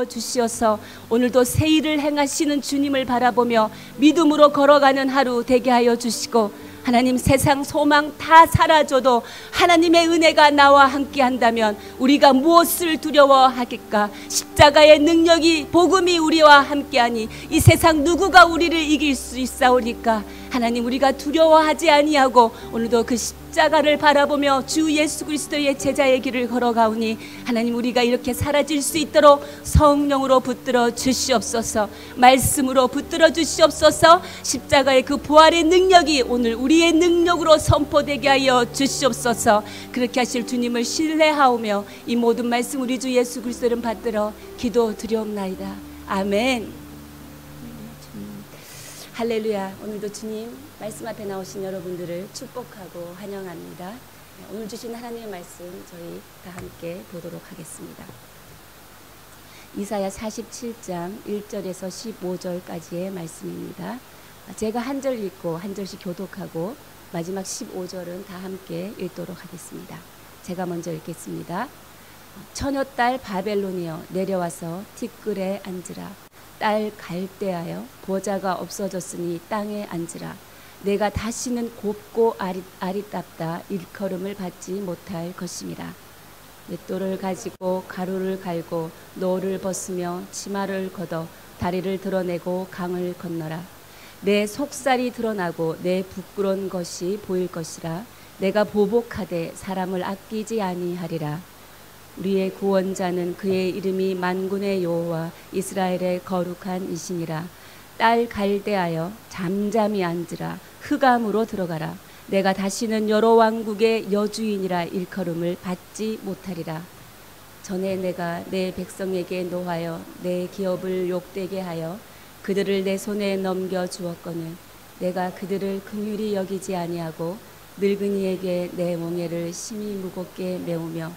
부어 주시어서 오늘도 새 일을 행하시는 주님을 바라보며 믿음으로 걸어가는 하루 되게 하여 주시고, 하나님, 세상 소망 다 사라져도 하나님의 은혜가 나와 함께 한다면 우리가 무엇을 두려워하겠까? 십자가의 능력이, 복음이 우리와 함께하니 이 세상 누구가 우리를 이길 수 있사오니까 하나님, 우리가 두려워하지 아니하고 오늘도 그 십자가를 바라보며 주 예수 그리스도의 제자의 길을 걸어가오니 하나님, 우리가 이렇게 사라질 수 있도록 성령으로 붙들어 주시옵소서. 말씀으로 붙들어 주시옵소서. 십자가의 그 부활의 능력이 오늘 우리의 능력으로 선포되게 하여 주시옵소서. 그렇게 하실 주님을 신뢰하오며 이 모든 말씀 우리 주 예수 그리스도를 받들어 기도 드리옵나이다. 아멘. 할렐루야. 오늘도 주님 말씀 앞에 나오신 여러분들을 축복하고 환영합니다. 오늘 주신 하나님의 말씀 저희 다 함께 보도록 하겠습니다. 이사야 47장 1절에서 15절까지의 말씀입니다. 제가 한 절 읽고 한 절씩 교독하고 마지막 15절은 다 함께 읽도록 하겠습니다. 제가 먼저 읽겠습니다. 처녀딸 바벨론이여, 내려와서 티끌에 앉으라. 딸 갈대하여, 보좌가 없어졌으니 땅에 앉으라. 내가 다시는 곱고 아리답다 일컬음을 받지 못할 것임이라. 맷돌을 가지고 가루를 갈고 노를 벗으며 치마를 걷어 다리를 드러내고 강을 건너라. 내 속살이 드러나고 내 부끄러운 것이 보일 것이라. 내가 보복하되 사람을 아끼지 아니하리라. 우리의 구원자는 그의 이름이 만군의 여호와 이스라엘의 거룩한 이시니라. 딸 갈대하여 잠잠히 앉으라. 흑암으로 들어가라. 내가 다시는 여러 왕국의 여주인이라 일컬음을 받지 못하리라. 전에 내가 내 백성에게 노하여 내 기업을 욕되게 하여 그들을 내 손에 넘겨 주었거늘 내가 그들을 긍휼히 여기지 아니하고 늙은이에게 내 멍에를 심히 무겁게 메우며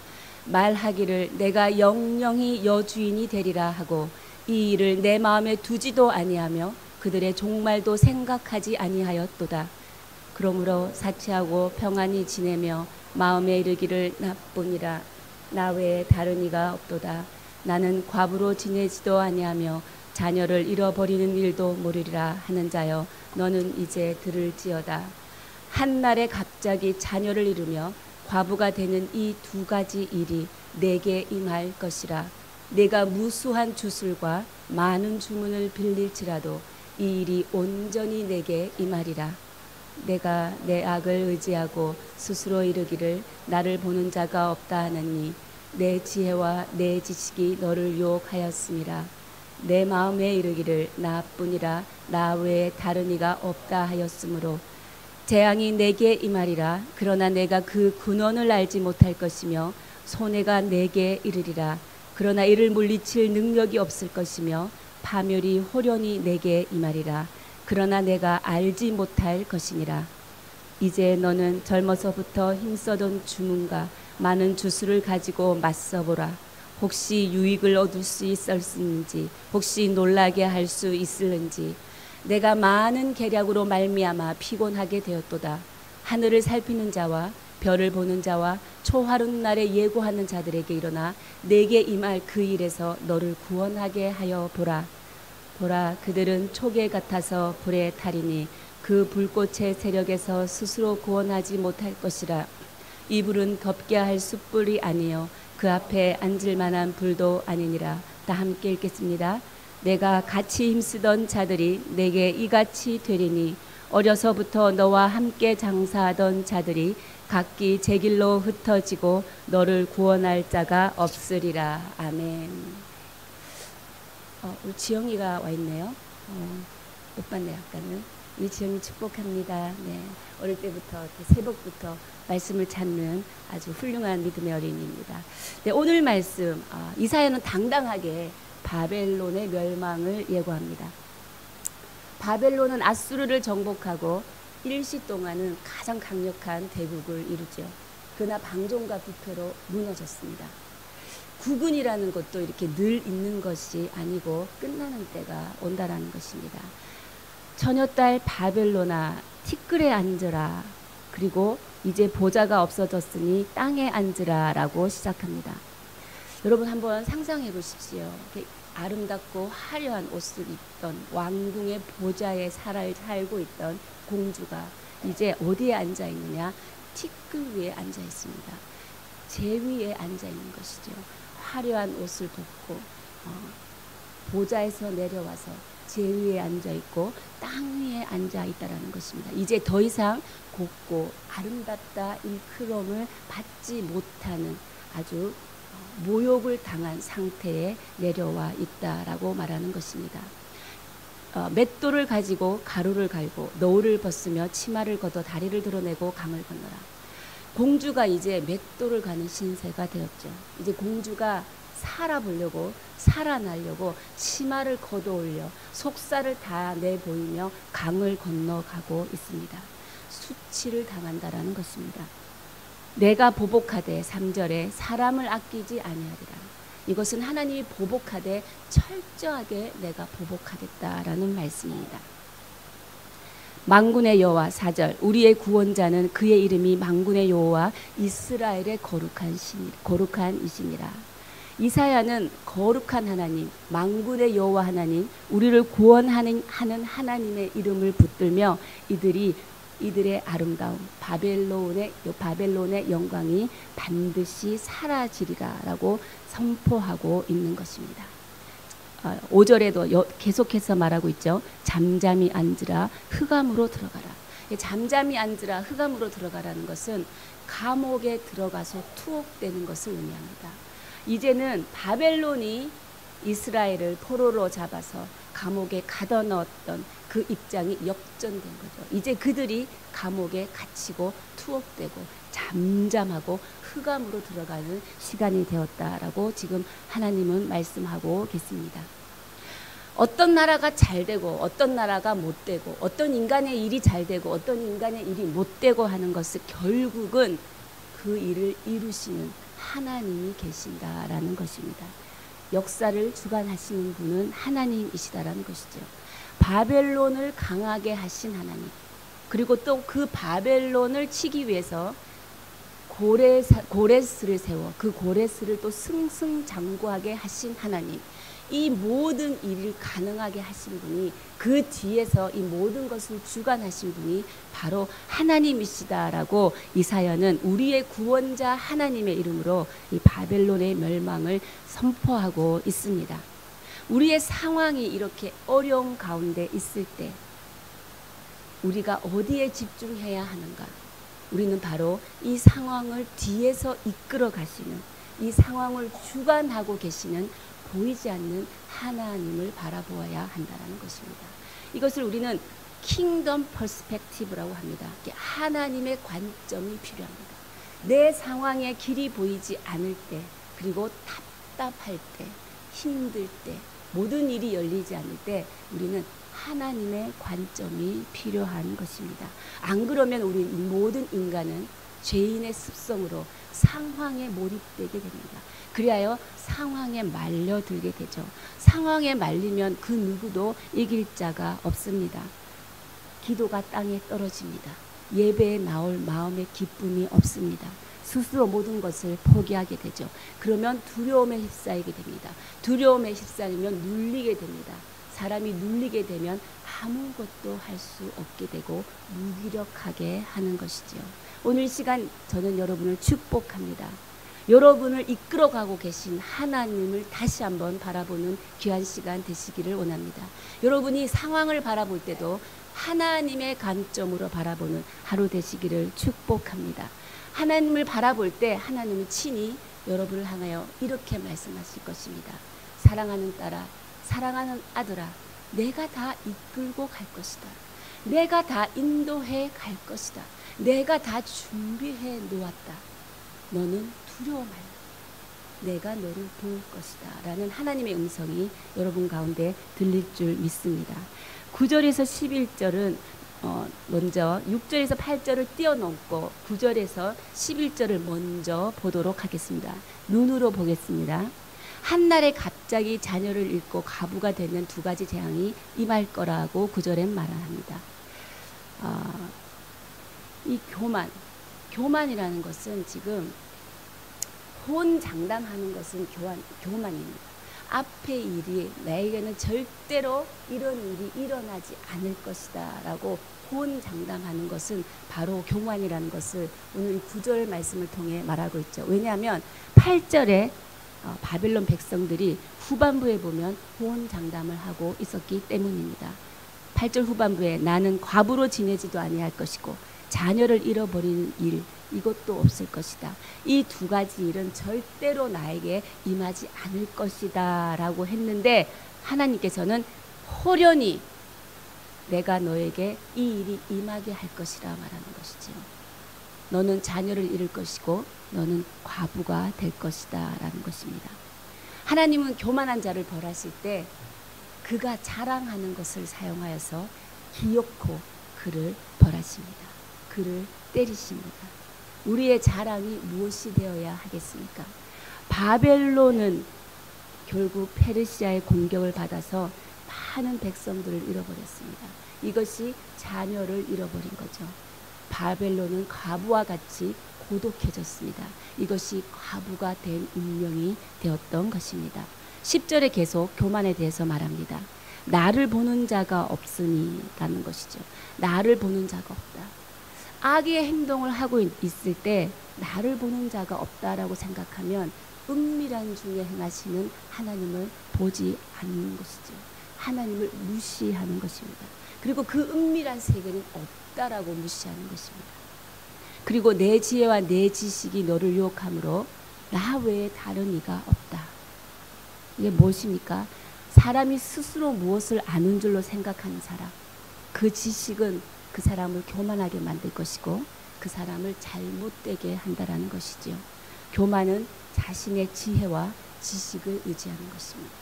말하기를 내가 영영히 여주인이 되리라 하고 이 일을 내 마음에 두지도 아니하며 그들의 종말도 생각하지 아니하였도다. 그러므로 사치하고 평안히 지내며 마음에 이르기를 나뿐이라. 나 외에 다른 이가 없도다. 나는 과부로 지내지도 아니하며 자녀를 잃어버리는 일도 모르리라 하는 자여, 너는 이제 들을지어다. 한날에 갑자기 자녀를 잃으며 과부가 되는 이 두 가지 일이 내게 임할 것이라. 내가 무수한 주술과 많은 주문을 빌릴지라도 이 일이 온전히 내게 임하리라. 내가 내 악을 의지하고 스스로 이르기를 나를 보는 자가 없다 하느니 내 지혜와 내 지식이 너를 유혹하였음이라. 내 마음에 이르기를 나뿐이라 나 외에 다른 이가 없다 하였으므로 재앙이 내게 임하리라. 그러나 내가 그 근원을 알지 못할 것이며 손해가 내게 이르리라. 그러나 이를 물리칠 능력이 없을 것이며 파멸이 호련히 내게 임하리라. 그러나 내가 알지 못할 것이니라. 이제 너는 젊어서부터 힘써던 주문과 많은 주술을 가지고 맞서보라. 혹시 유익을 얻을 수 있을는지, 혹시 놀라게 할 수 있을는지. 내가 많은 계략으로 말미암아 피곤하게 되었도다. 하늘을 살피는 자와 별을 보는 자와 초하룻 날에 예고하는 자들에게 일어나 내게 임할 그 일에서 너를 구원하게 하여 보라. 보라, 그들은 촉에 같아서 불에 타리니 그 불꽃의 세력에서 스스로 구원하지 못할 것이라. 이 불은 덮게 할 숯불이 아니요 그 앞에 앉을 만한 불도 아니니라. 다 함께 읽겠습니다. 내가 같이 힘쓰던 자들이 내게 이같이 되리니 어려서부터 너와 함께 장사하던 자들이 각기 제 길로 흩어지고 너를 구원할 자가 없으리라. 아멘. 우리 지영이가 와 있네요. 못 봤네 아까는. 우리 지영이 축복합니다. 네, 어릴 때부터 새벽부터 말씀을 찾는 아주 훌륭한 믿음의 어린이입니다. 네, 오늘 말씀 이사야는 당당하게 바벨론의 멸망을 예고합니다. 바벨론은 아수르를 정복하고 일시 동안은 가장 강력한 대국을 이루죠. 그러나 방종과 부패로 무너졌습니다. 국군이라는 것도 이렇게 늘 있는 것이 아니고 끝나는 때가 온다라는 것입니다. 처녀딸 바벨론아, 티끌에 앉으라. 그리고 이제 보좌가 없어졌으니 땅에 앉으라 라고 시작합니다. 여러분 한번 상상해 보십시오. 아름답고 화려한 옷을 입던 왕궁의 보좌에 살고 있던 공주가 이제 어디에 앉아 있느냐? 티끌 위에 앉아 있습니다. 제 위에 앉아 있는 것이죠. 화려한 옷을 벗고 보좌에서 내려와서 제 위에 앉아 있고 땅 위에 앉아 있다라는 것입니다. 이제 더 이상 곱고 아름답다 일컬음을 받지 못하는 아주 모욕을 당한 상태에 내려와 있다라고 말하는 것입니다. 맷돌을 가지고 가루를 갈고 너울을 벗으며 치마를 걷어 다리를 드러내고 강을 건너라. 공주가 이제 맷돌을 가는 신세가 되었죠. 이제 공주가 살아보려고 살아나려고 치마를 걷어올려 속살을 다 내보이며 강을 건너가고 있습니다. 수치를 당한다라는 것입니다. 내가 보복하되 3절에 사람을 아끼지 아니하리라. 이것은 하나님이 보복하되 철저하게 내가 보복하겠다라는 말씀입니다. 만군의 여호와 4절 우리의 구원자는 그의 이름이 만군의 여호와 이스라엘의 거룩한 이시니라. 이사야는 거룩한 하나님, 만군의 여호와 하나님, 우리를 구원하는 하나님의 이름을 붙들며 이들의 아름다움, 바벨론의 영광이 반드시 사라지리라라고 선포하고 있는 것입니다. 5절에도 계속해서 말하고 있죠. 잠잠히 앉으라 흑암으로 들어가라. 잠잠히 앉으라 흑암으로 들어가라는 것은 감옥에 들어가서 투옥되는 것을 의미합니다. 이제는 바벨론이 이스라엘을 포로로 잡아서 감옥에 가둬넣었던 그 입장이 역전된 거죠. 이제 그들이 감옥에 갇히고 투옥되고 잠잠하고 흑암으로 들어가는 시간이 되었다라고 지금 하나님은 말씀하고 계십니다. 어떤 나라가 잘 되고 어떤 나라가 못 되고 어떤 인간의 일이 잘 되고 어떤 인간의 일이 못 되고 하는 것은 결국은 그 일을 이루시는 하나님이 계신다라는 것입니다. 역사를 주관하시는 분은 하나님이시다라는 것이죠. 바벨론을 강하게 하신 하나님, 그리고 또 그 바벨론을 치기 위해서 고레스를 세워 그 고레스를 또 승승장구하게 하신 하나님, 이 모든 일을 가능하게 하신 분이, 그 뒤에서 이 모든 것을 주관하신 분이 바로 하나님이시다라고 이사야는 우리의 구원자 하나님의 이름으로 이 바벨론의 멸망을 선포하고 있습니다. 우리의 상황이 이렇게 어려운 가운데 있을 때 우리가 어디에 집중해야 하는가? 우리는 바로 이 상황을 뒤에서 이끌어 가시는, 이 상황을 주관하고 계시는 보이지 않는 하나님을 바라보아야 한다는 것입니다. 이것을 우리는 킹덤 퍼스펙티브라고 합니다. 하나님의 관점이 필요합니다. 내 상황에 길이 보이지 않을 때, 그리고 답답할 때, 힘들 때, 모든 일이 열리지 않을 때 우리는 하나님의 관점이 필요한 것입니다. 안 그러면 우리 모든 인간은 죄인의 습성으로 상황에 몰입되게 됩니다. 그리하여 상황에 말려들게 되죠. 상황에 말리면 그 누구도 이길 자가 없습니다. 기도가 땅에 떨어집니다. 예배에 나올 마음의 기쁨이 없습니다. 스스로 모든 것을 포기하게 되죠. 그러면 두려움에 휩싸이게 됩니다. 두려움에 휩싸이면 눌리게 됩니다. 사람이 눌리게 되면 아무것도 할 수 없게 되고 무기력하게 하는 것이죠. 오늘 시간 저는 여러분을 축복합니다. 여러분을 이끌어가고 계신 하나님을 다시 한번 바라보는 귀한 시간 되시기를 원합니다. 여러분이 상황을 바라볼 때도 하나님의 관점으로 바라보는 하루 되시기를 축복합니다. 하나님을 바라볼 때 하나님은 친히 여러분을 향하여 이렇게 말씀하실 것입니다. 사랑하는 딸아, 사랑하는 아들아, 내가 다 이끌고 갈 것이다. 내가 다 인도해 갈 것이다. 내가 다 준비해 놓았다. 너는 두려워 말라. 내가 너를 도울 것이다. 라는 하나님의 음성이 여러분 가운데 들릴 줄 믿습니다. 9절에서 11절은 먼저 6절에서 8절을 뛰어넘고 9절에서 11절을 먼저 보도록 하겠습니다. 눈으로 보겠습니다. 한날에 갑자기 자녀를 잃고 가부가 되는 두 가지 재앙이 임할 거라고 9절엔 말합니다. 이 교만이라는 것은 지금 혼장담하는 것은 교만입니다. 앞의 일이 나에게는 절대로 이런 일이 일어나지 않을 것이다 라고 호언장담하는 것은 바로 교만이라는 것을 오늘 이 9절 말씀을 통해 말하고 있죠. 왜냐하면 8절에 바벨론 백성들이 후반부에 보면 호언장담을 하고 있었기 때문입니다. 8절 후반부에 나는 과부로 지내지도 아니할 것이고 자녀를 잃어버리는 일 이것도 없을 것이다. 이 두 가지 일은 절대로 나에게 임하지 않을 것이다 라고 했는데 하나님께서는 호련히 내가 너에게 이 일이 임하게 할 것이라 말하는 것이죠. 너는 자녀를 잃을 것이고 너는 과부가 될 것이다 라는 것입니다. 하나님은 교만한 자를 벌하실 때 그가 자랑하는 것을 사용하여서 기어코 그를 벌하십니다. 그를 때리십니다. 우리의 자랑이 무엇이 되어야 하겠습니까? 바벨론은 결국 페르시아의 공격을 받아서 많은 백성들을 잃어버렸습니다. 이것이 자녀를 잃어버린 거죠. 바벨론은 과부와 같이 고독해졌습니다. 이것이 과부가 된 운명이 되었던 것입니다. 10절에 계속 교만에 대해서 말합니다. 나를 보는 자가 없으니 라는 것이죠. 나를 보는 자가 없다. 악의 행동을 하고 있을 때 나를 보는 자가 없다라고 생각하면 은밀한 중에 행하시는 하나님을 보지 않는 것이죠. 하나님을 무시하는 것입니다. 그리고 그 은밀한 세계는 없다라고 무시하는 것입니다. 그리고 내 지혜와 내 지식이 너를 유혹함으로 나 외에 다른 이가 없다. 이게 무엇입니까? 사람이 스스로 무엇을 아는 줄로 생각하는 사람. 그 지식은 그 사람을 교만하게 만들 것이고 그 사람을 잘못되게 한다라는 것이지요. 교만은 자신의 지혜와 지식을 의지하는 것입니다.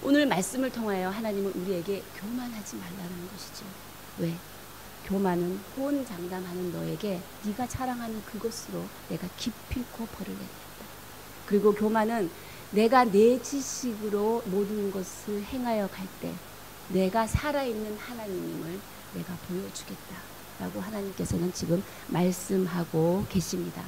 오늘 말씀을 통하여 하나님은 우리에게 교만하지 말라는 것이죠. 왜? 교만은 호언장담하는 너에게 네가 자랑하는 그것으로 내가 기필코 벌을 내리겠다. 그리고 교만은 내가 내 지식으로 모든 것을 행하여 갈 때 내가 살아있는 하나님임을 내가 보여주겠다라고 하나님께서는 지금 말씀하고 계십니다.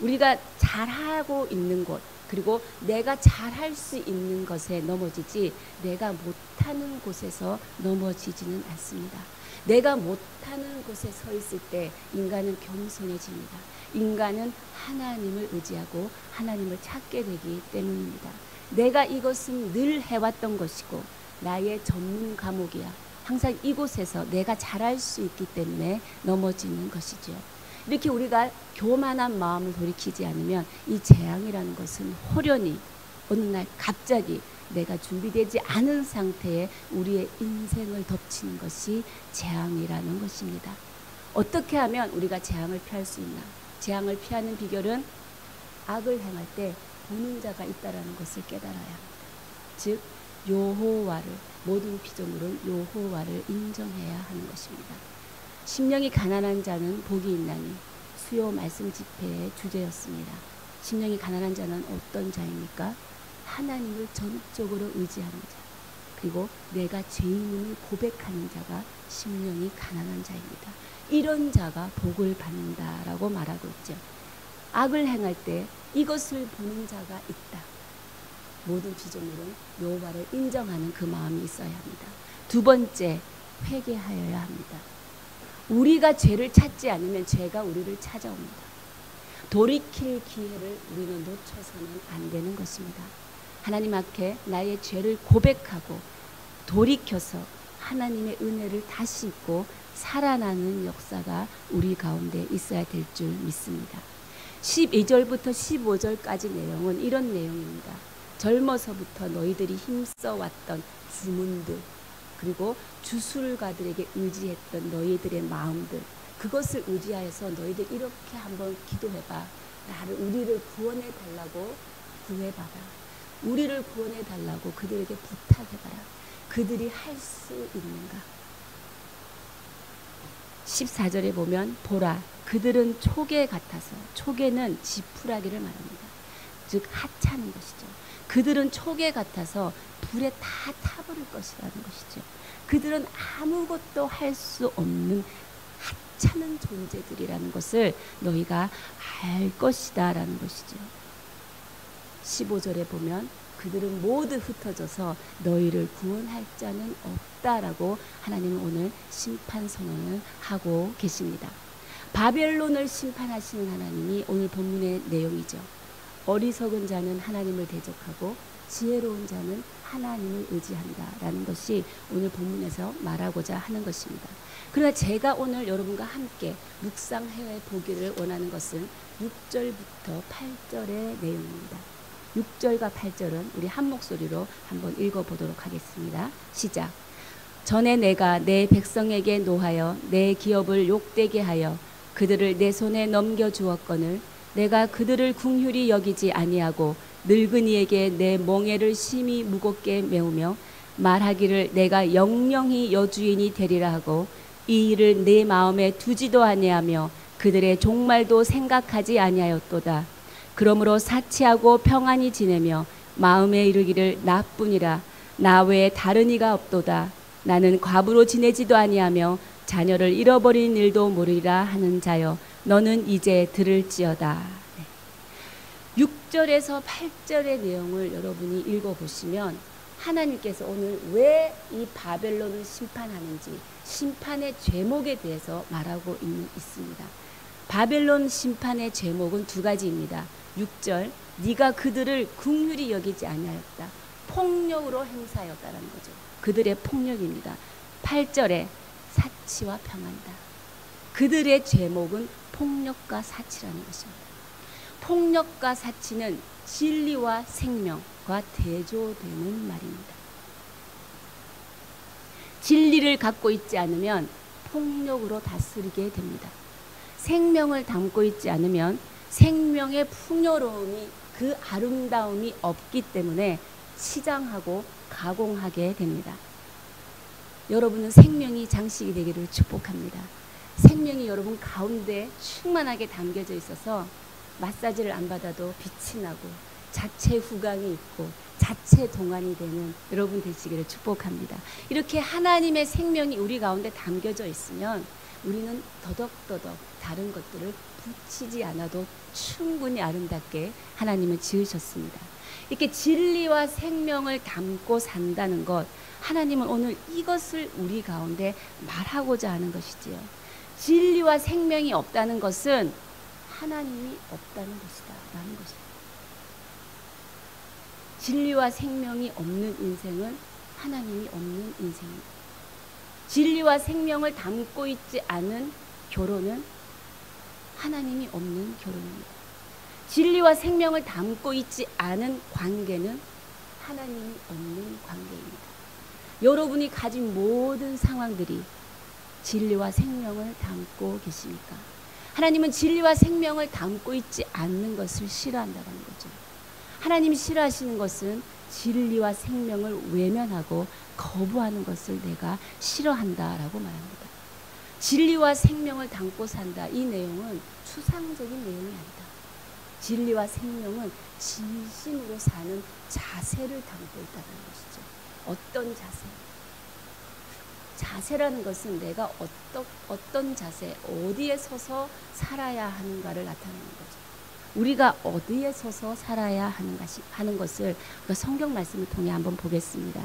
우리가 잘하고 있는 것 그리고 내가 잘할 수 있는 것에 넘어지지 내가 못하는 곳에서 넘어지지는 않습니다. 내가 못하는 곳에 서 있을 때 인간은 겸손해집니다. 인간은 하나님을 의지하고 하나님을 찾게 되기 때문입니다. 내가 이것은 늘 해왔던 것이고 나의 전문 과목이야. 항상 이곳에서 내가 잘할 수 있기 때문에 넘어지는 것이죠. 이렇게 우리가 교만한 마음을 돌이키지 않으면 이 재앙이라는 것은 호련히 어느 날 갑자기 내가 준비되지 않은 상태에 우리의 인생을 덮치는 것이 재앙이라는 것입니다. 어떻게 하면 우리가 재앙을 피할 수 있나? 재앙을 피하는 비결은 악을 행할 때 보는 자가 있다라는 것을 깨달아야 합니다. 즉 여호와를 모든 피조물은 여호와를 인정해야 하는 것입니다. 심령이 가난한 자는 복이 있나니 수요 말씀 집회의 주제였습니다. 심령이 가난한 자는 어떤 자입니까? 하나님을 전적으로 의지하는 자 그리고 내가 죄인임을 고백하는 자가 심령이 가난한 자입니다. 이런 자가 복을 받는다라고 말하고 있죠. 악을 행할 때 이것을 보는 자가 있다. 모든 피조물은 여호와를 인정하는 그 마음이 있어야 합니다. 두 번째, 회개하여야 합니다. 우리가 죄를 찾지 않으면 죄가 우리를 찾아옵니다. 돌이킬 기회를 우리는 놓쳐서는 안 되는 것입니다. 하나님 앞에 나의 죄를 고백하고 돌이켜서 하나님의 은혜를 다시 입고 살아나는 역사가 우리 가운데 있어야 될 줄 믿습니다. 12절부터 15절까지 내용은 이런 내용입니다. 젊어서부터 너희들이 힘써왔던 주문들 그리고 주술가들에게 의지했던 너희들의 마음들 그것을 의지하여서 너희들 이렇게 한번 기도해봐. 우리를 구원해 달라고 구해봐라. 우리를 구원해 달라고 그들에게 부탁해봐라. 그들이 할 수 있는가? 14절에 보면 보라 그들은 초계 같아서 초계는 지푸라기를 말합니다. 즉 하찮은 것이죠. 그들은 초계 같아서 불에 다 타버릴 것이라는 것이죠. 그들은 아무것도 할 수 없는 하찮은 존재들이라는 것을 너희가 알 것이다 라는 것이죠. 15절에 보면 그들은 모두 흩어져서 너희를 구원할 자는 없다라고 하나님은 오늘 심판 선언을 하고 계십니다. 바벨론을 심판하시는 하나님이 오늘 본문의 내용이죠. 어리석은 자는 하나님을 대적하고 지혜로운 자는 하나님을 의지한다라는 것이 오늘 본문에서 말하고자 하는 것입니다. 그러나 제가 오늘 여러분과 함께 묵상해 보기를 원하는 것은 6절부터 8절의 내용입니다. 6절과 8절은 우리 한 목소리로 한번 읽어보도록 하겠습니다. 시작. 전에 내가 내 백성에게 노하여 내 기업을 욕되게 하여 그들을 내 손에 넘겨주었거늘 내가 그들을 긍휼히 여기지 아니하고 늙은이에게 내 멍에를 심히 무겁게 메우며 말하기를 내가 영영히 여주인이 되리라 하고 이 일을 내 마음에 두지도 아니하며 그들의 종말도 생각하지 아니하였도다. 그러므로 사치하고 평안히 지내며 마음에 이르기를 나뿐이라 나 외에 다른 이가 없도다. 나는 과부로 지내지도 아니하며 자녀를 잃어버린 일도 모르리라 하는 자여 너는 이제 들을지어다. 6절에서 8절의 내용을 여러분이 읽어보시면 하나님께서 오늘 왜 이 바벨론을 심판하는지 심판의 제목에 대해서 말하고 있습니다. 바벨론 심판의 제목은 두 가지입니다. 6절 네가 그들을 긍휼히 여기지 아니하였다. 폭력으로 행사하였다라는 거죠. 그들의 폭력입니다. 8절에 사치와 평안이다. 그들의 제목은 폭력과 사치라는 것입니다. 폭력과 사치는 진리와 생명과 대조되는 말입니다. 진리를 갖고 있지 않으면 폭력으로 다스리게 됩니다. 생명을 담고 있지 않으면 생명의 풍요로움이 그 아름다움이 없기 때문에 치장하고 가공하게 됩니다. 여러분은 생명이 장식이 되기를 축복합니다. 생명이 여러분 가운데 충만하게 담겨져 있어서 마사지를 안 받아도 빛이 나고 자체 후광이 있고 자체 동안이 되는 여러분 되시기를 축복합니다. 이렇게 하나님의 생명이 우리 가운데 담겨져 있으면 우리는 더덕더덕 다른 것들을 붙이지 않아도 충분히 아름답게 하나님은 지으셨습니다. 이렇게 진리와 생명을 담고 산다는 것, 하나님은 오늘 이것을 우리 가운데 말하고자 하는 것이지요. 진리와 생명이 없다는 것은 하나님이 없다는 것이다 라는 것입니다. 진리와 생명이 없는 인생은 하나님이 없는 인생입니다. 진리와 생명을 담고 있지 않은 결혼은 하나님이 없는 결혼입니다. 진리와 생명을 담고 있지 않은 관계는 하나님이 없는 관계입니다. 여러분이 가진 모든 상황들이 진리와 생명을 담고 계십니까? 하나님은 진리와 생명을 담고 있지 않는 것을 싫어한다는 거죠. 하나님이 싫어하시는 것은 진리와 생명을 외면하고 거부하는 것을 내가 싫어한다라고 말합니다. 진리와 생명을 담고 산다. 이 내용은 추상적인 내용이 아니다. 진리와 생명은 진심으로 사는 자세를 담고 있다는 것이죠. 어떤 자세? 자세라는 것은 내가 어떤 자세, 어디에 서서 살아야 하는가를 나타내는 거죠. 우리가 어디에 서서 살아야 하는 것을 우리가 성경 말씀을 통해 한번 보겠습니다.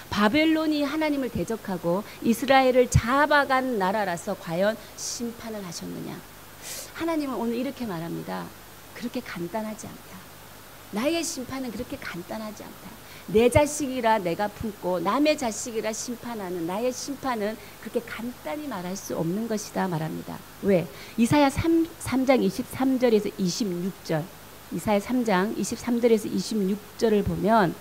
바벨론이 하나님을 대적하고 이스라엘을 잡아간 나라라서 과연 심판을 하셨느냐? 하나님은 오늘 이렇게 말합니다. 그렇게 간단하지 않다. 나의 심판은 그렇게 간단하지 않다. 내 자식이라 내가 품고 남의 자식이라 심판하는 나의 심판은 그렇게 간단히 말할 수 없는 것이다 말합니다. 왜? 이사야 3장 23절에서 26절 이사야 3장 23절에서 26절을 보면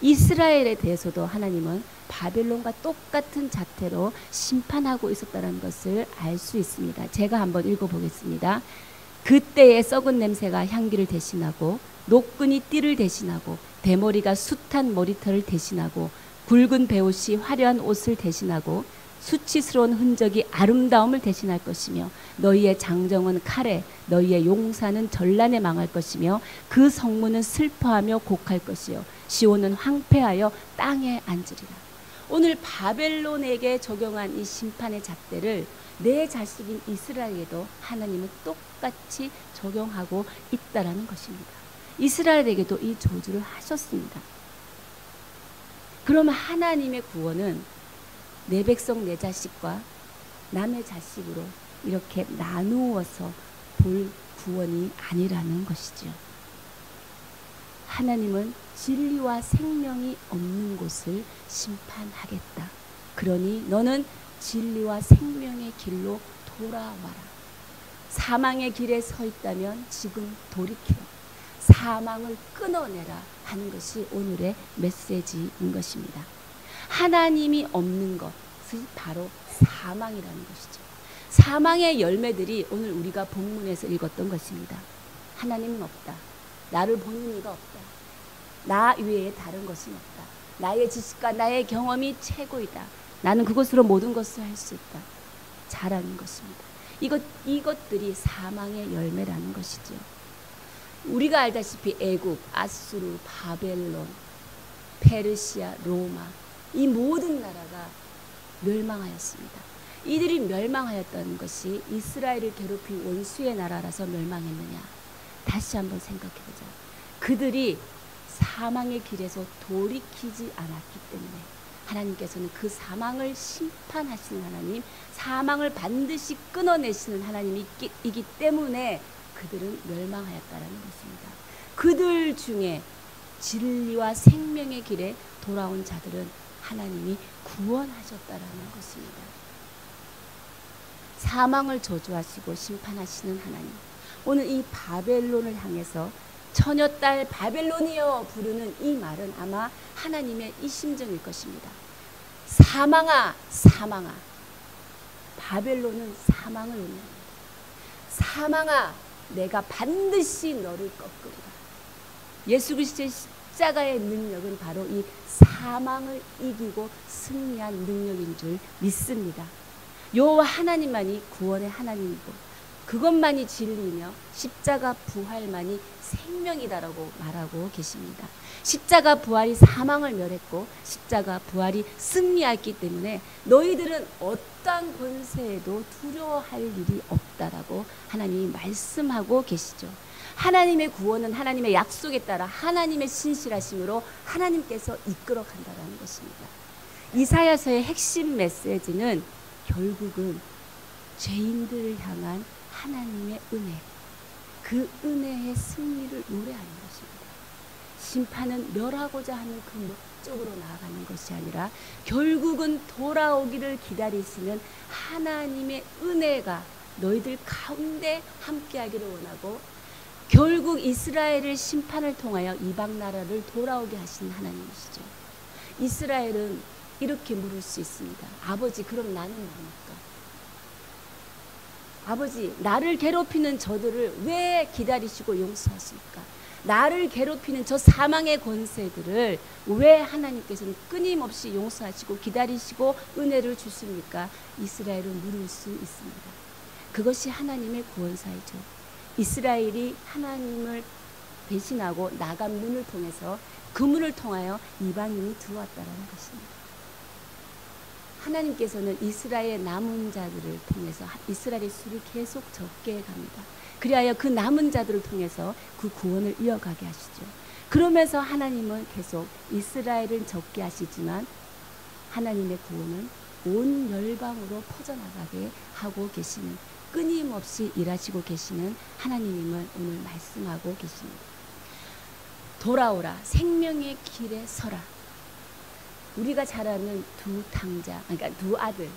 이스라엘에 대해서도 하나님은 바벨론과 똑같은 자태로 심판하고 있었다는 것을 알 수 있습니다. 제가 한번 읽어보겠습니다. 그때의 썩은 냄새가 향기를 대신하고 노끈이 띠를 대신하고 대머리가 숱한 머리털을 대신하고 굵은 베옷이 화려한 옷을 대신하고 수치스러운 흔적이 아름다움을 대신할 것이며 너희의 장정은 칼에 너희의 용사는 전란에 망할 것이며 그 성문은 슬퍼하며 곡할 것이요 시온은 황폐하여 땅에 앉으리라. 오늘 바벨론에게 적용한 이 심판의 잣대를 내 자식인 이스라엘에도 하나님은 똑같이 적용하고 있다라는 것입니다. 이스라엘에게도 이 저주를 하셨습니다. 그러면 하나님의 구원은 내 백성 내 자식과 남의 자식으로 이렇게 나누어서 볼 구원이 아니라는 것이죠. 하나님은 진리와 생명이 없는 곳을 심판하겠다. 그러니 너는 진리와 생명의 길로 돌아와라. 사망의 길에 서 있다면 지금 돌이켜 사망을 끊어내라 하는 것이 오늘의 메시지인 것입니다. 하나님이 없는 것이 바로 사망이라는 것이죠. 사망의 열매들이 오늘 우리가 본문에서 읽었던 것입니다. 하나님은 없다. 나를 보는 이가 없다. 나 외에 다른 것은 없다. 나의 지식과 나의 경험이 최고이다. 나는 그것으로 모든 것을 할 수 있다. 잘하는 것입니다. 이것들이 사망의 열매라는 것이죠. 우리가 알다시피 애굽, 아수르, 바벨론, 페르시아, 로마 이 모든 나라가 멸망하였습니다. 이들이 멸망하였다는 것이 이스라엘을 괴롭힌 원수의 나라라서 멸망했느냐? 다시 한번 생각해보자. 그들이 사망의 길에서 돌이키지 않았기 때문에 하나님께서는 그 사망을 심판하시는 하나님, 사망을 반드시 끊어내시는 하나님이기 때문에 그들은 멸망하였다라는 것입니다. 그들 중에 진리와 생명의 길에 돌아온 자들은 하나님이 구원하셨다라는 것입니다. 사망을 저주하시고 심판하시는 하나님. 오늘 이 바벨론을 향해서 처녀딸 바벨론이여 부르는 이 말은 아마 하나님의 이 심정일 것입니다. 사망아, 사망아. 바벨론은 사망을 의미합니다. 사망아, 내가 반드시 너를 꺾으리라. 예수 그리스도의 십자가의 능력은 바로 이 사망을 이기고 승리한 능력인 줄 믿습니다. 여호와 하나님만이 구원의 하나님이고 그것만이 진리이며 십자가 부활만이 생명이다라고 말하고 계십니다. 십자가 부활이 사망을 멸했고 십자가 부활이 승리했기 때문에 너희들은 어떠한 권세에도 두려워할 일이 없다라고 하나님이 말씀하고 계시죠. 하나님의 구원은 하나님의 약속에 따라 하나님의 신실하심으로 하나님께서 이끌어 간다라는 것입니다. 이사야서의 핵심 메시지는 결국은 죄인들을 향한 하나님의 은혜, 그 은혜의 승리를 노래하는 것입니다. 심판은 멸하고자 하는 그 목적으로 나아가는 것이 아니라 결국은 돌아오기를 기다리시는 하나님의 은혜가 너희들 가운데 함께하기를 원하고 결국 이스라엘을 심판을 통하여 이방 나라를 돌아오게 하시는 하나님이시죠. 이스라엘은 이렇게 물을 수 있습니다. 아버지, 그럼 나는 뭡니까? 아버지, 나를 괴롭히는 저들을 왜 기다리시고 용서하십니까? 나를 괴롭히는 저 사망의 권세들을 왜 하나님께서는 끊임없이 용서하시고 기다리시고 은혜를 주십니까? 이스라엘은 물을 수 있습니다. 그것이 하나님의 구원사이죠. 이스라엘이 하나님을 배신하고 나간 문을 통해서 그 문을 통하여 이방인이 들어왔다는 것입니다. 하나님께서는 이스라엘 남은 자들을 통해서 이스라엘의 수를 계속 적게 갑니다. 그리하여 그 남은 자들을 통해서 그 구원을 이어가게 하시죠. 그러면서 하나님은 계속 이스라엘은 적게 하시지만 하나님의 구원은 온 열방으로 퍼져나가게 하고 계시는, 끊임없이 일하시고 계시는 하나님임을 오늘 말씀하고 계십니다. 돌아오라, 생명의 길에 서라. 우리가 잘 아는 두 탕자, 그러니까 두 아들,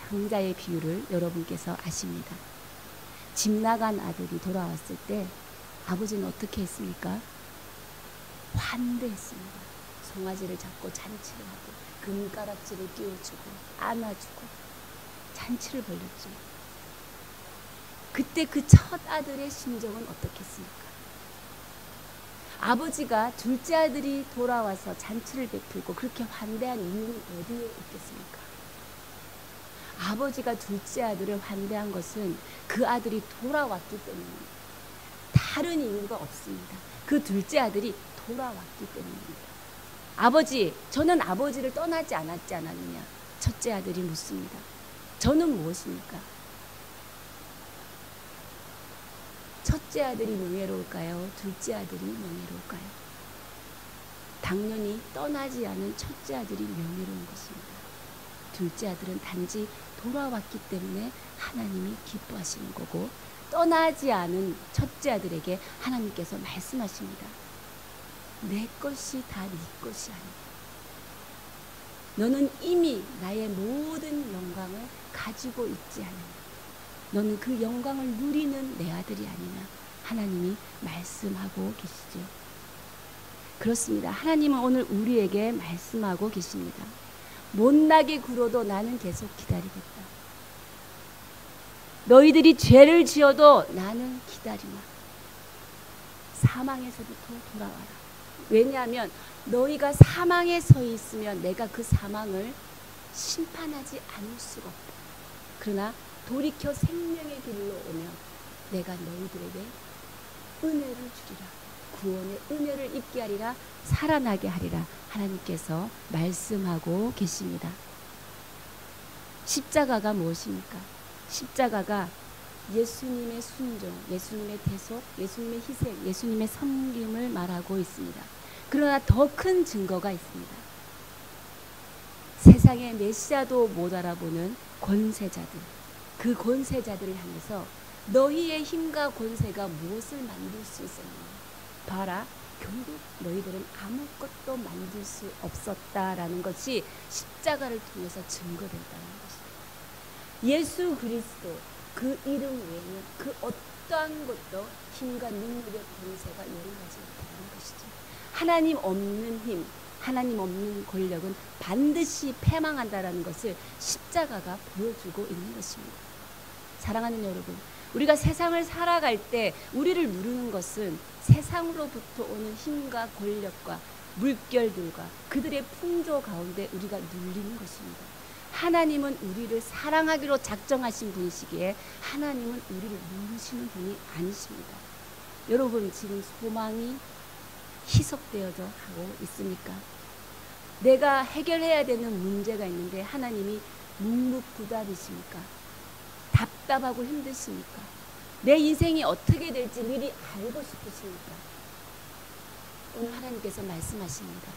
탕자의 비유를 여러분께서 아십니다. 집 나간 아들이 돌아왔을 때 아버지는 어떻게 했습니까? 환대했습니다. 송아지를 잡고 잔치를 하고 금가락지를 끼워주고 안아주고 잔치를 벌였죠. 그때 그 첫 아들의 심정은 어떻겠습니까? 아버지가 둘째 아들이 돌아와서 잔치를 베풀고 그렇게 환대한 이유는 어디에 있겠습니까? 아버지가 둘째 아들을 환대한 것은 그 아들이 돌아왔기 때문입니다. 다른 이유가 없습니다. 그 둘째 아들이 돌아왔기 때문입니다. 아버지, 저는 아버지를 떠나지 않았느냐? 첫째 아들이 묻습니다. 저는 무엇입니까? 첫째 아들이 명예로울까요? 둘째 아들이 명예로울까요? 당연히 떠나지 않은 첫째 아들이 명예로운 것입니다. 둘째 아들은 단지 돌아왔기 때문에 하나님이 기뻐하시는 거고, 떠나지 않은 첫째 아들에게 하나님께서 말씀하십니다. 내 것이 다 네 것이 아니다. 너는 이미 나의 모든 영광을 가지고 있지 않느냐. 너는 그 영광을 누리는 내 아들이 아니냐. 하나님이 말씀하고 계시죠. 그렇습니다. 하나님은 오늘 우리에게 말씀하고 계십니다. 못나게 굴어도 나는 계속 기다리겠다. 너희들이 죄를 지어도 나는 기다리마. 사망에서부터 돌아와라. 왜냐하면 너희가 사망에 서 있으면 내가 그 사망을 심판하지 않을 수가 없다. 그러나 돌이켜 생명의 길로 오면 내가 너희들에게 은혜를 주리라. 구원의 은혜를 입게 하리라. 살아나게 하리라. 하나님께서 말씀하고 계십니다. 십자가가 무엇입니까? 십자가가 예수님의 순종, 예수님의 대속, 예수님의 희생, 예수님의 섬김을 말하고 있습니다. 그러나 더 큰 증거가 있습니다. 세상의 메시아도 못 알아보는 권세자들, 그 권세자들을 향해서 너희의 힘과 권세가 무엇을 만들 수 있었느냐. 봐라, 결국 너희들은 아무것도 만들 수 없었다라는 것이 십자가를 통해서 증거된다는 것입니다. 예수 그리스도 그 이름 외에는 그 어떠한 것도 힘과 능력의 권세가 영원하지 못하는 것이죠. 하나님 없는 힘, 하나님 없는 권력은 반드시 패망한다라는 것을 십자가가 보여주고 있는 것입니다. 사랑하는 여러분, 우리가 세상을 살아갈 때 우리를 누르는 것은 세상으로부터 오는 힘과 권력과 물결들과 그들의 풍조 가운데 우리가 눌리는 것입니다. 하나님은 우리를 사랑하기로 작정하신 분이시기에 하나님은 우리를 누르시는 분이 아니십니다. 여러분, 지금 소망이 희석되어져 가고 있습니까? 내가 해결해야 되는 문제가 있는데 하나님이 묵묵부답이십니까? 답답하고 힘드십니까? 내 인생이 어떻게 될지 미리 알고 싶으십니까? 오늘 하나님께서 말씀하십니다.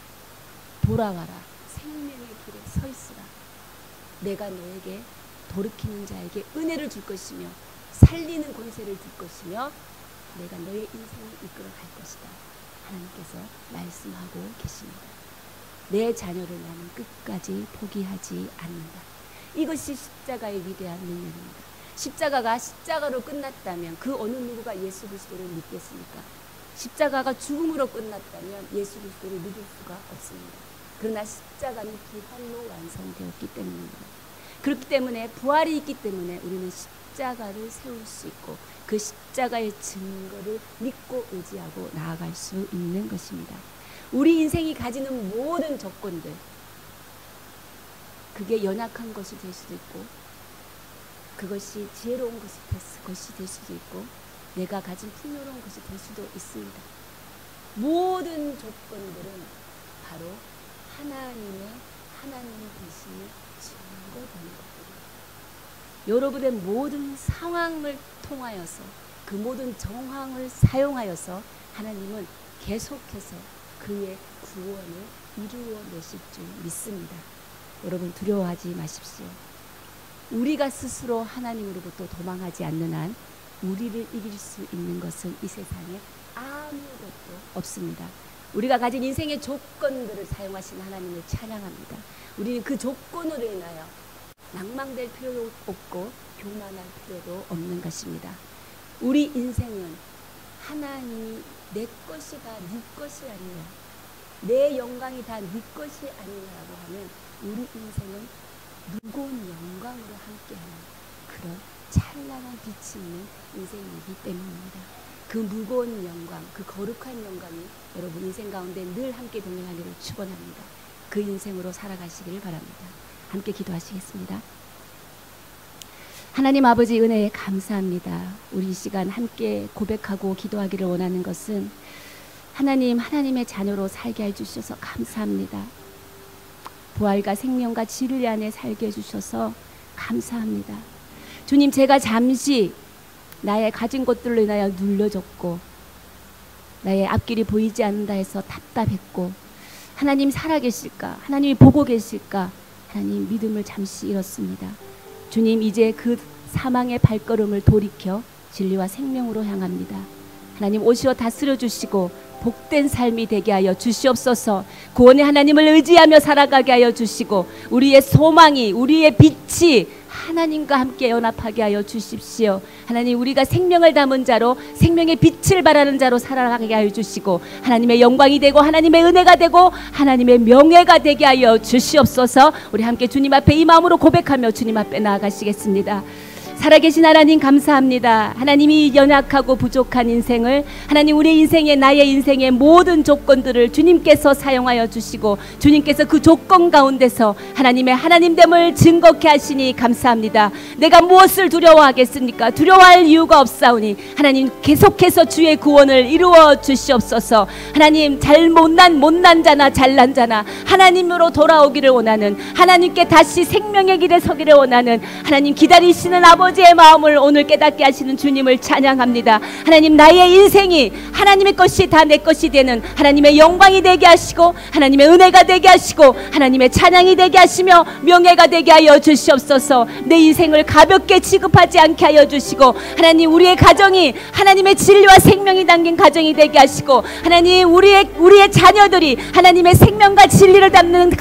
돌아와라. 생명의 길에 서 있으라. 내가 너에게 돌이키는 자에게 은혜를 줄 것이며 살리는 권세를 줄 것이며 내가 너의 인생을 이끌어 갈 것이다. 하나님께서 말씀하고 계십니다. 내 자녀를 나는 끝까지 포기하지 않는다. 이것이 십자가의 위대한 능력입니다. 십자가가 십자가로 끝났다면 그 어느 누구가 예수 그리스도를 믿겠습니까? 십자가가 죽음으로 끝났다면 예수 그리스도를 믿을 수가 없습니다. 그러나 십자가는 부활로 완성되었기 때문입니다. 그렇기 때문에 부활이 있기 때문에 우리는 십자가를 세울 수 있고 그 십자가의 증거를 믿고 의지하고 나아갈 수 있는 것입니다. 우리 인생이 가지는 모든 조건들, 그게 연약한 것이 될 수도 있고 그것이 지혜로운 것이 될 수도 있고 내가 가진 풍요로운 것이 될 수도 있습니다. 모든 조건들은 바로 하나님 되심이 증거되는 것입니다. 여러분의 모든 상황을 통하여서 그 모든 정황을 사용하여서 하나님은 계속해서 그의 구원을 이루어내실 줄 믿습니다. 여러분, 두려워하지 마십시오. 우리가 스스로 하나님으로부터 도망하지 않는 한 우리를 이길 수 있는 것은 이 세상에 아무것도 없습니다. 우리가 가진 인생의 조건들을 사용하신 하나님을 찬양합니다. 우리는 그 조건으로 인하여 낭망될 필요도 없고 교만할 필요도 없는 것입니다. 우리 인생은 하나님이 내 것이 다 네 것이 아니냐, 내 영광이 다 네 것이 아니냐라고 하면 우리 인생은 무거운 영광으로 함께하는 그런 찬란한 빛이 있는 인생이기 때문입니다. 그 무거운 영광, 그 거룩한 영광이 여러분 인생 가운데 늘 함께 동행하기를 축원합니다. 그 인생으로 살아가시기를 바랍니다. 함께 기도하시겠습니다. 하나님 아버지, 은혜에 감사합니다. 우리 이 시간 함께 고백하고 기도하기를 원하는 것은 하나님의 자녀로 살게 해주셔서 감사합니다. 부활과 생명과 진리 안에 살게 해주셔서 감사합니다. 주님, 제가 잠시 나의 가진 것들로 인하여 눌려졌고 나의 앞길이 보이지 않는다 해서 답답했고 하나님 살아계실까? 하나님이 보고 계실까? 하나님 믿음을 잠시 잃었습니다. 주님 이제 그 사망의 발걸음을 돌이켜 진리와 생명으로 향합니다. 하나님 오시어 다스려 주시고 복된 삶이 되게 하여 주시옵소서. 구원의 하나님을 의지하며 살아가게 하여 주시고 우리의 소망이 우리의 빛이 하나님과 함께 연합하게 하여 주십시오. 하나님 우리가 생명을 담은 자로 생명의 빛을 발하는 자로 살아가게 하여 주시고 하나님의 영광이 되고 하나님의 은혜가 되고 하나님의 명예가 되게 하여 주시옵소서. 우리 함께 주님 앞에 이 마음으로 고백하며 주님 앞에 나아가시겠습니다. 살아계신 하나님 감사합니다. 하나님이 연약하고 부족한 인생을 하나님 우리 인생의 나의 인생의 모든 조건들을 주님께서 사용하여 주시고 주님께서 그 조건 가운데서 하나님의 하나님됨을 증거케 하시니 감사합니다. 내가 무엇을 두려워하겠습니까? 두려워할 이유가 없사오니 하나님 계속해서 주의 구원을 이루어 주시옵소서. 하나님 못난 자나 잘난 자나 하나님으로 돌아오기를 원하는 하나님께 다시 생명의 길에 서기를 원하는 하나님 기다리시는 아버지의 마음을 오늘 깨닫게 하시는 주님을 찬양합니다. 하나님 나의 인생이 하나님의 것이 다 내 것이 되는 하나님의 영광이 되게 하시고 하나님의 은혜가 되게 하시고 하나님의 찬양이 되게 하시며 명예가 되게 하여 주시옵소서. 내 인생을 가볍게 취급하지 않게 하여 주시고 하나님 우리의 가정이 하나님의 진리와 생명이 담긴 가정이 되게 하시고 하나님 우리의 자녀들이 하나님의 생명과 진리를 담는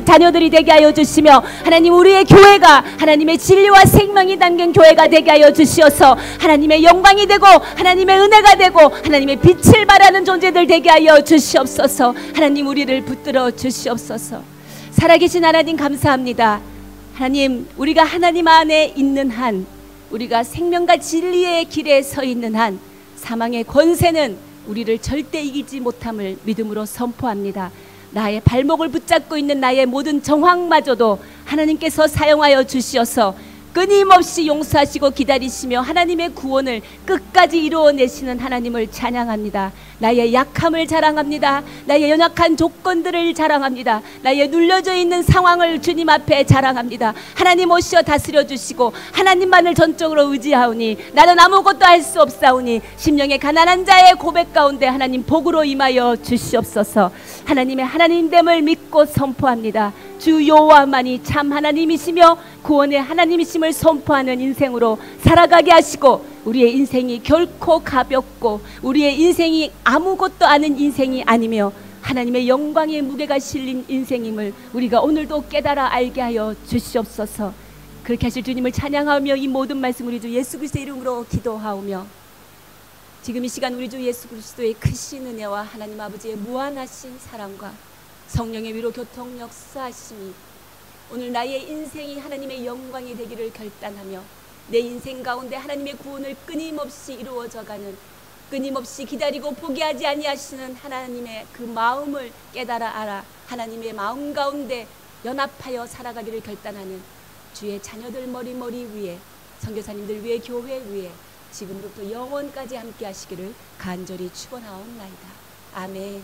자녀들이 되게 하여 주시며 하나님 우리의 교회가 하나님의 진리와 생명이 담긴 교회가 되게 하여 주시어서 하나님의 영광이 되고 하나님의 은혜가 되고 하나님의 빛을 발하는 존재들 되게 하여 주시옵소서. 하나님 우리를 붙들어 주시옵소서. 살아계신 하나님 감사합니다. 하나님 우리가 하나님 안에 있는 한 우리가 생명과 진리의 길에 서 있는 한 사망의 권세는 우리를 절대 이기지 못함을 믿음으로 선포합니다. 나의 발목을 붙잡고 있는 나의 모든 정황마저도 하나님께서 사용하여 주시어서 끊임없이 용서하시고 기다리시며 하나님의 구원을 끝까지 이루어내시는 하나님을 찬양합니다. 나의 약함을 자랑합니다. 나의 연약한 조건들을 자랑합니다. 나의 눌려져 있는 상황을 주님 앞에 자랑합니다. 하나님 오시어 다스려 주시고 하나님만을 전적으로 의지하오니 나는 아무것도 할 수 없사오니 심령의 가난한 자의 고백 가운데 하나님 복으로 임하여 주시옵소서. 하나님의 하나님됨을 믿고 선포합니다. 주 여호와만이 참 하나님이시며 구원의 하나님이심을 선포하는 인생으로 살아가게 하시고 우리의 인생이 결코 가볍고 우리의 인생이 아무것도 아닌 인생이 아니며 하나님의 영광의 무게가 실린 인생임을 우리가 오늘도 깨달아 알게 하여 주시옵소서. 그렇게 하실 주님을 찬양하며 이 모든 말씀 우리 주 예수 그리스도의 이름으로 기도하오며 지금 이 시간 우리 주 예수 그리스도의 크신 은혜와 하나님 아버지의 무한하신 사랑과 성령의 위로 교통 역사하심이 오늘 나의 인생이 하나님의 영광이 되기를 결단하며 내 인생 가운데 하나님의 구원을 끊임없이 이루어져가는 끊임없이 기다리고 포기하지 아니하시는 하나님의 그 마음을 깨달아 알아 하나님의 마음 가운데 연합하여 살아가기를 결단하는 주의 자녀들 머리 위에 선교사님들 위에 교회 위에 지금부터 영원까지 함께 하시기를 간절히 축원하옵나이다. 아멘.